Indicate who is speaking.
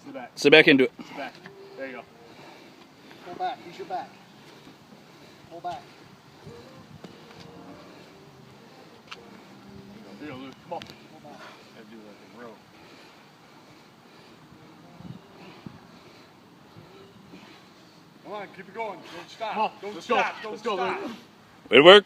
Speaker 1: Sit back.
Speaker 2: Sit back into it.
Speaker 1: Sit back. There you go.
Speaker 3: Pull back. Use your back. Pull back.
Speaker 1: Here you go, Luke. Come on.
Speaker 3: Pull back.
Speaker 1: Gotta do like a row.
Speaker 4: Come on, keep it going. Don't stop.
Speaker 1: Come on.
Speaker 4: Don't
Speaker 1: Let's
Speaker 4: stop.
Speaker 1: go.
Speaker 4: Don't
Speaker 1: Let's go,
Speaker 4: stop.
Speaker 1: Luke.
Speaker 2: Way to work.